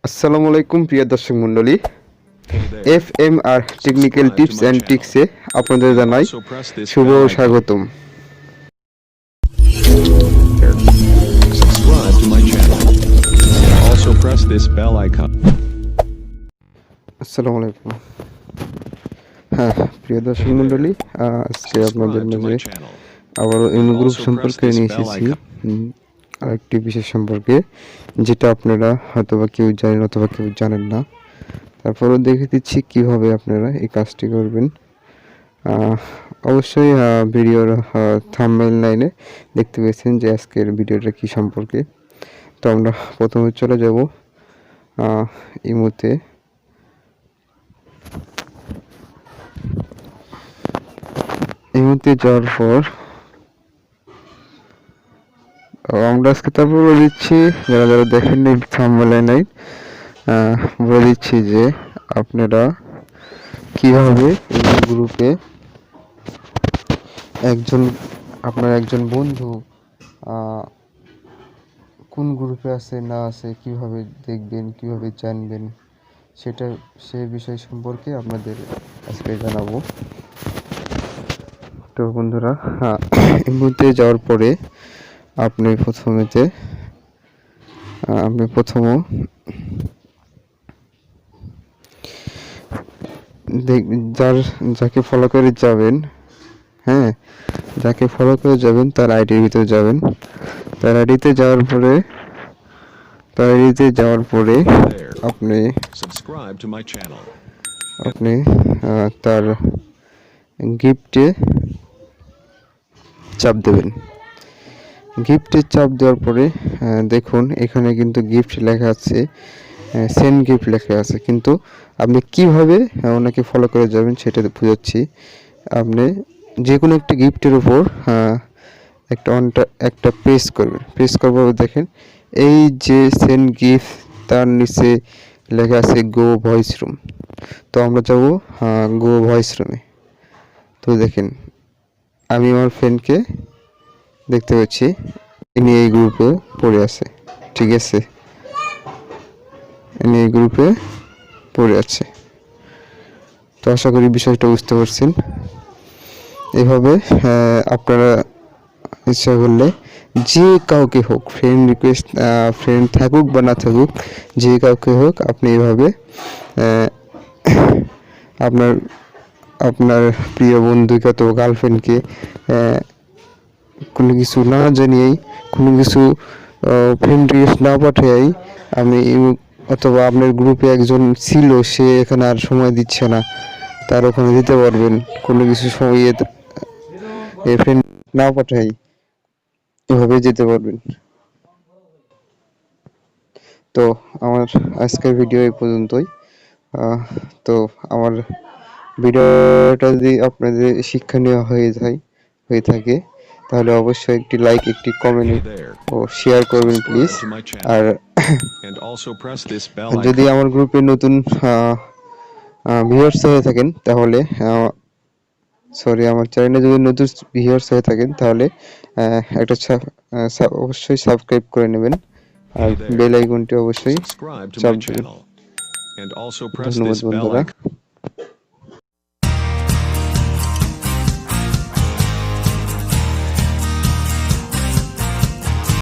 আসসালামু আলাইকুম প্রিয় দর্শক মণ্ডলী, এফএমআর টেকনিক্যাল টিপস অ্যান্ড ট্রিক্সে আপনাদের জানাই শুভ স্বাগতম। Subscribe to my channel. Also press this bell icon. আসসালামু আলাইকুম। হ্যাঁ প্রিয় দর্শক মণ্ডলী, আজকে আপনাদের মাঝে আবারও এমন গ্রুপ সম্পর্কে নিয়ে এসেছি, আরেকটি বিশেষ সম্পর্কে যেটা আপনারা হয়তোবা কেউ জানেন অথবা কেউ জানেন না। তারপরেও দেখে দিচ্ছি কীভাবে আপনারা এই কাজটি করবেন। অবশ্যই ভিডিওর থাম্বনেল লাইনে দেখতে পেয়েছেন যে আজকের ভিডিওটা কী সম্পর্কে। তো আমরা প্রথমে চলে যাব ইমোতে। ইমোতে যাওয়ার পর আমরা আজকে তারপর বলে দিচ্ছি, যারা যারা দেখেননি থাম্বনেল লাইনে বলে দিচ্ছি যে আপনারা কীভাবে এই গ্রুপে আপনার একজন বন্ধু কোন গ্রুপে আছে না আছে কিভাবে দেখবেন, কিভাবে জানবেন, সেই বিষয় সম্পর্কে আপনাদের আজকে জানাবো। তো বন্ধুরা, এর মধ্যে যাওয়ার পরে আপনি প্রথম যাকে ফলো করে যাবেন, যাকে ফলো করে যাবেন তার আইডির ভিতরে যাবেন। তার আইডিতে যাওয়ার পরে আপনি তার গিফটে চাপ দেবেন। গিফটে চাপ দেওয়ার পরে দেখুন এখানে কিন্তু গিফট লেখা আছে, সেন্ড গিফট লেখা আছে, কিন্তু আপনি কিভাবে ওনাকে ফলো করে যাবেন সেটা বুঝাচ্ছি। আপনি যে কোনো একটা গিফটের উপর একটা প্রেস করবো। দেখেন এই যে সেন্ড গিফট, তার নিচে লেখা আছে গো ভয়েস রুম। তো আমরা যাব গো ভয়েস রুমে। তো দেখেন আমি আমার ফ্রেন্ডকে দেখতে পাচ্ছি, ইনি এই গ্রুপে পড়ে আছে। ঠিক আছে, ইনি এই গ্রুপে পড়ে আছে। তো আশা করি বিষয়টা বুঝতে পারছেন। এভাবে আপনারা ইচ্ছা করলে যে কাউকে হোক, ফ্রেন্ড থাকুক বা না থাকুক, যে কাউকে হোক, আপনি এভাবে আপনার প্রিয় বন্ধুকে অথবা গার্লফ্রেন্ডকে কোনো কিছু না জানিয়েই, কোনো কিছু ফ্রেন্ড রিকোয়েস্ট না পাঠিয়েই, অথবা আপনার গ্রুপে একজন ছিল, সে এখানে আর সময় দিচ্ছে না, তার ওখানে দিতে পারবেন। কোনো কিছু সময় ফ্রেন্ড না পাঠাই এভাবে যেতে পারবেন। তো আমার আজকের ভিডিও এই পর্যন্তই। তো আমার ভিডিওটা যদি আপনাদের শিক্ষণীয় হয়ে থাকে তাহলে অবশ্যই একটি লাইক, একটি কমেন্ট ও শেয়ার করবেন প্লিজ। আর যদি আমার গ্রুপে নতুন ভিউয়ার্স হয়ে থাকেন তাহলে আমার চ্যানেলে যদি নতুন ভিউয়ার্স হয়ে থাকেন তাহলে একটা অবশ্যই সাবস্ক্রাইব করে নেবেন আর বেল আইকনটি অবশ্যই চাপ দেবেন। ধন্যবাদ বন্ধুরা।